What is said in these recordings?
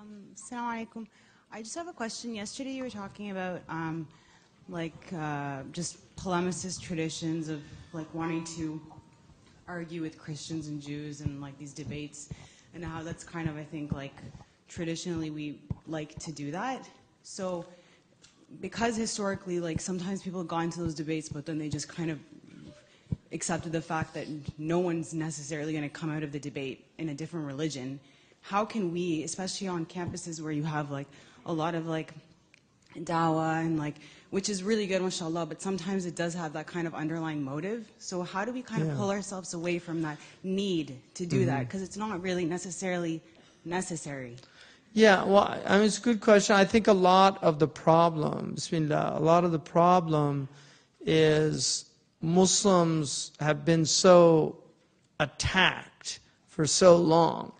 Assalamu alaikum. I just have a question. Yesterday you were talking about just polemicist traditions of like wanting to argue with Christians and Jews and like these debates, and how that's kind of, I think, like traditionally we like to do that. So because historically, like sometimes people got into those debates, but then they just kind of accepted the fact that no one's necessarily going to come out of the debate in a different religion. How can we, especially on campuses where you have like a lot of like Dawah and like, which is really good, mashallah, but sometimes it does have that kind of underlying motive. So how do we kind of pull ourselves away from that need to do that? Because it's not really necessarily necessary. Yeah, well, I mean, it's a good question. I think a lot of the problem, bismillah, a lot of the problem is Muslims have been so attacked for so long,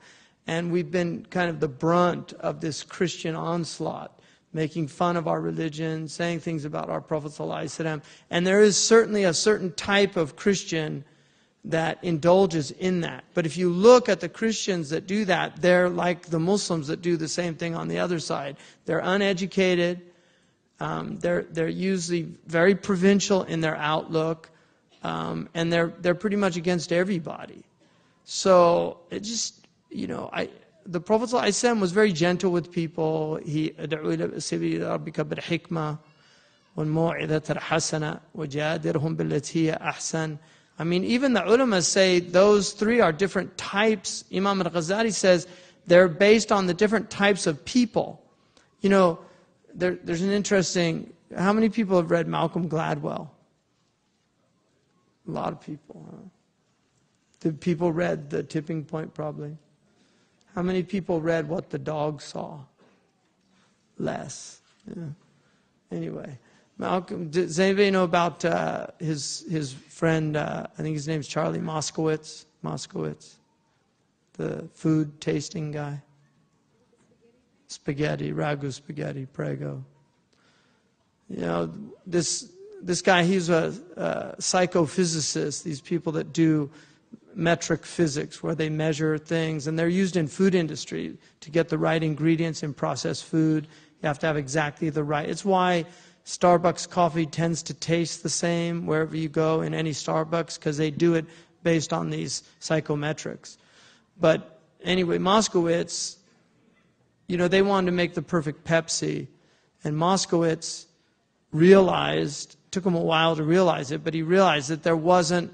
and we've been kind of the brunt of this Christian onslaught, making fun of our religion, saying things about our Prophet ﷺ. And there is certainly a certain type of Christian that indulges in that. But if you look at the Christians that do that, they're like the Muslims that do the same thing on the other side. They're uneducated. They're usually very provincial in their outlook, and they're pretty much against everybody. So it just, you know, the Prophet ﷺ was very gentle with people. He أدعو إلى سبيل ربك بالحكمة والموعظة الحسنة وجادلهم بالتي هي أحسن. I mean, even the ulama say those three are different types. Imam al-Ghazali says they're based on the different types of people. You know, there's an interesting, how many people have read Malcolm Gladwell? A lot of people, huh? Did people read The Tipping Point probably? How many people read What the Dog Saw? Less. Yeah. Anyway, Malcolm, does anybody know about his friend, I think his name's Charlie Moskowitz, the food tasting guy? Spaghetti, ragu spaghetti, prego. You know, this guy, he's a psychophysicist, these people that do metric physics, where they measure things, and they're used in food industry to get the right ingredients in processed food. You have to have exactly the right. It's why Starbucks coffee tends to taste the same wherever you go in any Starbucks, because they do it based on these psychometrics. But anyway, Moskowitz, you know, they wanted to make the perfect Pepsi, and Moskowitz realized, took him a while to realize it, but he realized that there wasn't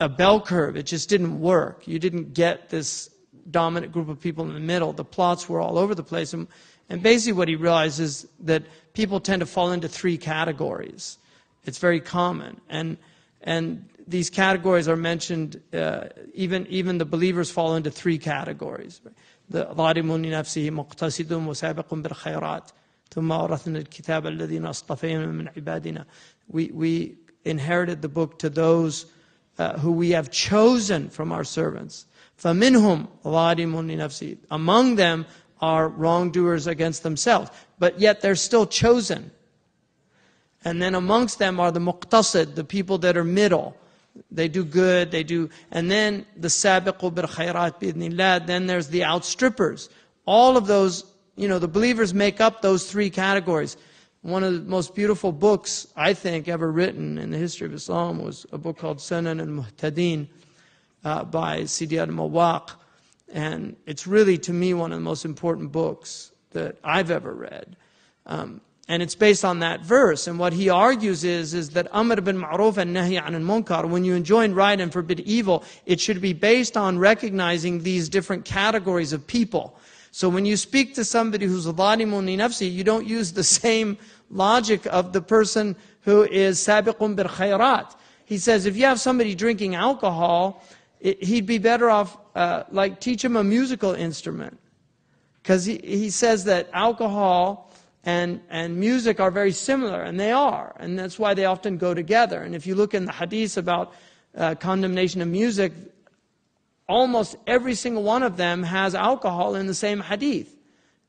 a bell curve. It just didn't work. You didn't get this dominant group of people in the middle. The plots were all over the place. And basically what he realized is that people tend to fall into three categories. It's very common. And these categories are mentioned, even the believers fall into three categories. The ظالم لنفسه مقتصد وسابق بالخيرات ثم أورثنا الكتاب الذين اصطفينا من عبادنا. We inherited the book to those who we have chosen from our servants. فَمِنْهُمْ ظَالِمٌ لِنَفْسِهِ. Among them are wrongdoers against themselves, but yet they're still chosen. And then amongst them are the muqtasid, the people that are middle. They do good, they do, and then the sabiqu bil khayrat bi'idhnillah, then there's the outstrippers. All of those, you know, the believers make up those three categories. One of the most beautiful books, I think, ever written in the history of Islam was a book called Sunan al-Muhtadin by Sidi al-Mawaq. And it's really, to me, one of the most important books that I've ever read. And it's based on that verse. And what he argues is that Amr bin Ma'ruf and Nahi an al-Munkar, when you enjoin right and forbid evil, it should be based on recognizing these different categories of people. So when you speak to somebody who's dhalimun li nafsi, you don't use the same logic of the person who is sabiqun bil khayrat. He says if you have somebody drinking alcohol, he'd be better off, like teach him a musical instrument. Because he says that alcohol and music are very similar, and they are. And that's why they often go together. And if you look in the hadith about condemnation of music, almost every single one of them has alcohol in the same hadith.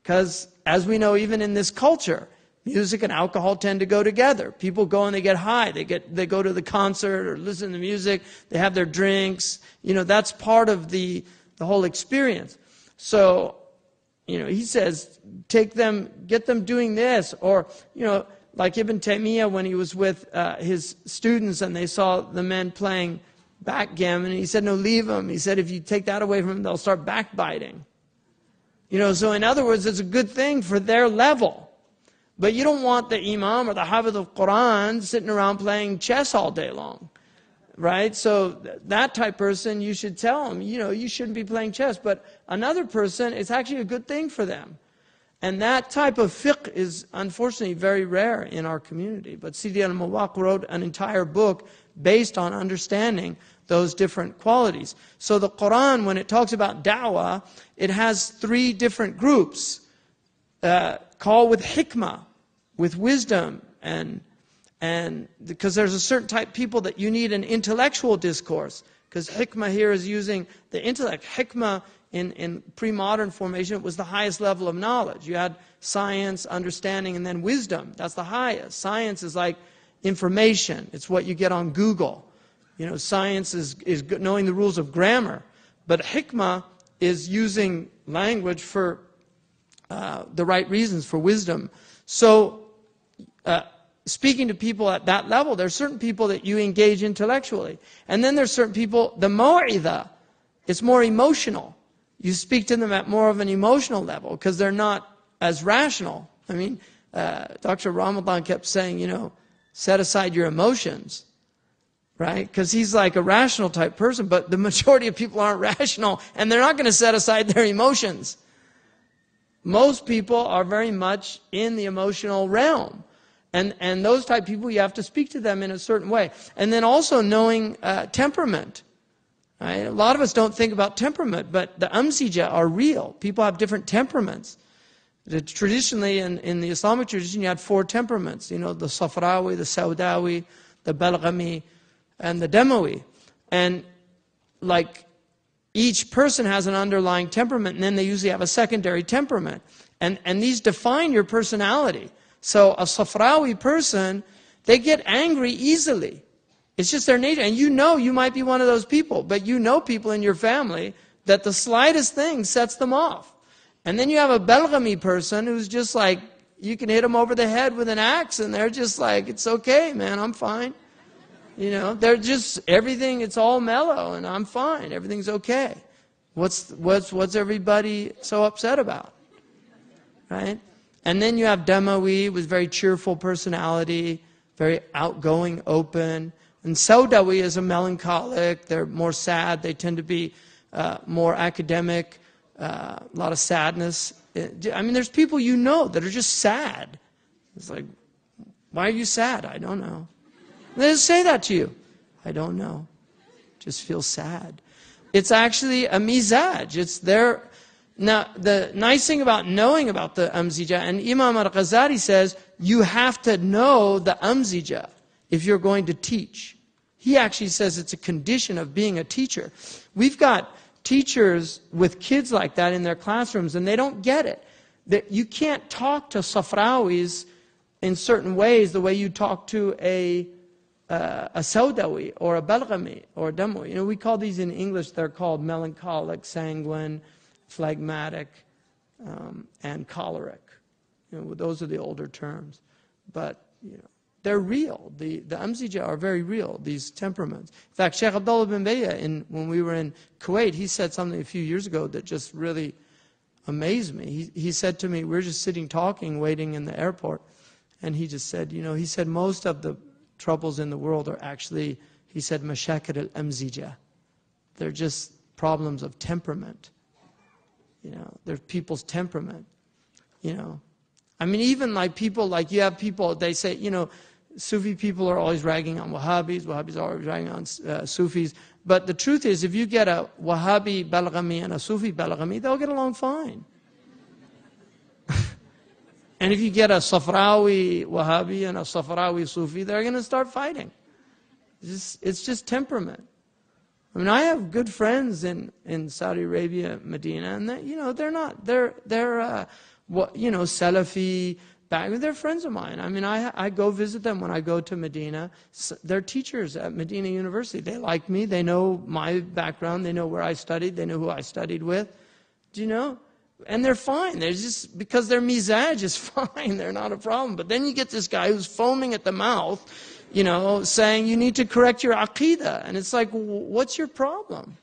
Because as we know, even in this culture, music and alcohol tend to go together. People go and they get high. They go to the concert or listen to music. They have their drinks. You know, that's part of the whole experience. So he says, get them doing this. Or, like Ibn Taymiyyah when he was with his students and they saw the men playing backgammon, and he said, no, leave them. He said, if you take that away from them, they'll start backbiting. So in other words, it's a good thing for their level. But you don't want the imam or the hafiz of Quran sitting around playing chess all day long. Right? So that type person, you should tell them, you shouldn't be playing chess. But another person, it's actually a good thing for them. And that type of fiqh is unfortunately very rare in our community. But Sidi al-Mawaq wrote an entire book based on understanding those different qualities. So the Quran, when it talks about da'wah, it has 3 different groups. Call with hikmah, with wisdom, and because there's a certain type of people that you need an intellectual discourse. Because hikmah here is using the intellect. Hikmah in pre-modern formation was the highest level of knowledge. You had science, understanding, and then wisdom. That's the highest. Science is like information. It's what you get on Google. Science is knowing the rules of grammar. But hikmah is using language for the right reasons, for wisdom. So, speaking to people at that level, there are certain people that you engage intellectually. And then there's certain people, the maw'idah, it's more emotional. You speak to them at more of an emotional level because they're not as rational. I mean, Dr. Ramadan kept saying, set aside your emotions. Right? Because he's like a rational type person, but the majority of people aren't rational, and they're not going to set aside their emotions. Most people are very much in the emotional realm. And those type of people, you have to speak to them in a certain way. And then also knowing temperament. Right? A lot of us don't think about temperament, but the amzija are real. People have different temperaments. Traditionally, in the Islamic tradition, you had 4 temperaments. The Safrawi, the Saudawi, the Balghami, and the Demawi. And like each person has an underlying temperament, and then they usually have a secondary temperament. And these define your personality. So a Safrawi person, they get angry easily. It's just their nature. And you might be one of those people, but people in your family that the slightest thing sets them off. And then you have a Balghami person who's just like, you can hit them over the head with an axe, and they're just like, it's okay, man, I'm fine. They're just, everything, it's all mellow, and I'm fine, everything's okay. What's everybody so upset about? Right? And then you have Demawi with very cheerful personality, very outgoing, open. And Saudawi is a melancholic, they're more sad, they tend to be more academic, a lot of sadness. I mean, there's people that are just sad. It's like, why are you sad? I don't know. They just say that to you. I don't know. Just feel sad. It's actually a mizaj. It's their... Now, the nice thing about knowing about the amzija, and Imam al-Ghazali says, you have to know the amzija if you're going to teach. He actually says it's a condition of being a teacher. We've got teachers with kids like that in their classrooms, and they don't get it. That you can't talk to Safrawis in certain ways the way you talk to a Saudawi or a Balghami or a Demawi. We call these in English, they're called melancholic, sanguine, phlegmatic, and choleric. Those are the older terms. But, they're real. The amzija are very real, these temperaments. In fact, Shaykh Abdullah bin Bayya, when we were in Kuwait, he said something a few years ago that just really amazed me. He said to me, we were just sitting talking, waiting in the airport, and he just said, he said most of the troubles in the world are actually, he said, mashakil al-amzija. They're just problems of temperament. They're people's temperament. I mean, even like people, like you have people, they say, Sufi people are always ragging on Wahhabis, Wahhabis are always ragging on Sufis. But the truth is, if you get a Wahhabi Balghami and a Sufi Balghami, they'll get along fine. And if you get a Safrawi Wahhabi and a Safrawi Sufi, they're going to start fighting. It's just temperament. I mean, I have good friends in Saudi Arabia, Medina, and they're not, they're Salafi, they're friends of mine. I mean, I go visit them when I go to Medina. They're teachers at Medina University. They like me. They know my background. They know where I studied. They know who I studied with. Do you know? And they're fine. They're just, because their mizaj is fine, they're not a problem. But then you get this guy who's foaming at the mouth, saying you need to correct your aqidah. And it's like, what's your problem?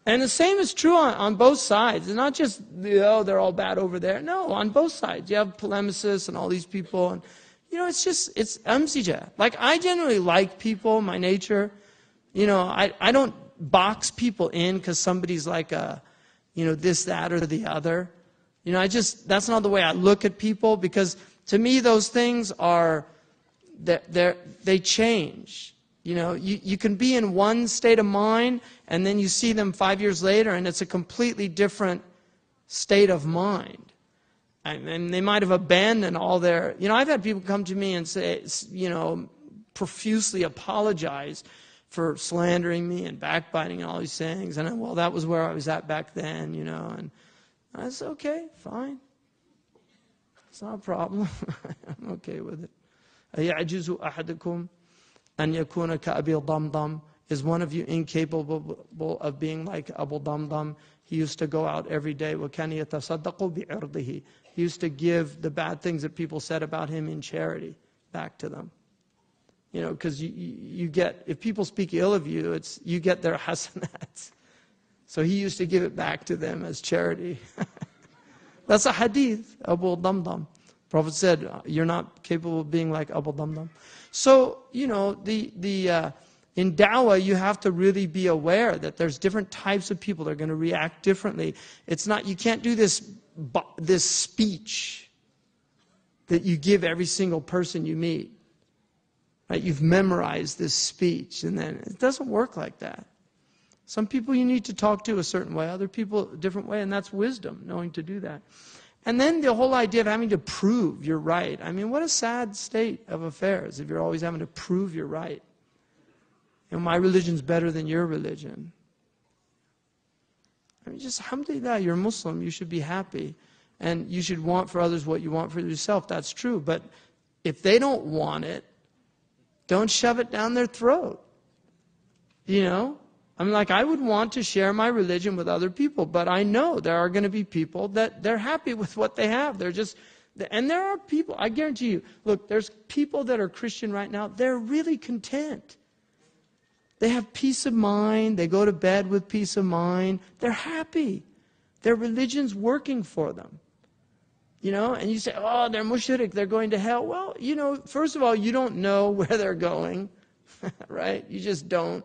And the same is true on both sides. It's not just, they're all bad over there. No, on both sides. You have polemicists and all these people. And, it's amsija. Like, I generally like people, my nature. I don't box people in because somebody's like this, that, or the other. That's not the way I look at people, because to me those things they change. You can be in one state of mind and then you see them 5 years later and it's a completely different state of mind. And they might have abandoned all their, I've had people come to me and say, profusely apologize for slandering me and backbiting and all these things. And well, that was where I was at back then, and I said, okay, fine. It's not a problem. I'm okay with it. أَيَعْجِزُ أَحَدُكُمْ أَنْ يَكُونَ كَأَبِي ضَمْضَمْ. Is one of you incapable of being like Abu Damdam? He used to go out every day. وَكَانَ يَتَصَدَّقُ بِعِرْضِهِ. He used to give the bad things that people said about him in charity back to them. Because you get, if people speak ill of you, you get their hasanats. So he used to give it back to them as charity. That's a hadith, Abu Damdam. Prophet said, you're not capable of being like Abu Damdam. So, in da'wah, you have to really be aware that there's different types of people that are going to react differently. It's not, you can't do this speech that you give every single person you meet. Right? You've memorized this speech, and then it doesn't work like that. Some people you need to talk to a certain way, other people a different way, and that's wisdom, knowing to do that. And then the whole idea of having to prove you're right. I mean, what a sad state of affairs if you're always having to prove you're right. My religion's better than your religion. I mean, just alhamdulillah, you're a Muslim, you should be happy. And you should want for others what you want for yourself, that's true. But if they don't want it, don't shove it down their throat. I would want to share my religion with other people, but I know there are going to be people that they're happy with what they have. And there are people, I guarantee you, look, there's people that are Christian right now, they're really content. They have peace of mind, they go to bed with peace of mind, they're happy. Their religion's working for them. And you say, oh, they're mushrik, they're going to hell. Well, first of all, you don't know where they're going, right? You just don't.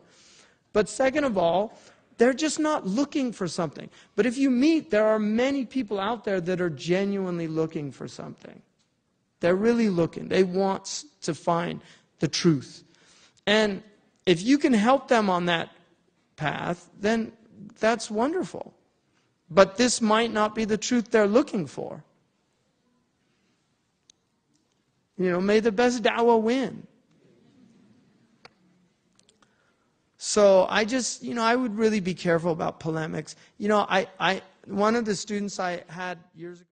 But second of all, they're just not looking for something. But if you meet, there are many people out there that are genuinely looking for something. They're really looking. They want to find the truth. And if you can help them on that path, then that's wonderful. But this might not be the truth they're looking for. May the best da'wah win. So I just, I would really be careful about polemics. One of the students I had years ago,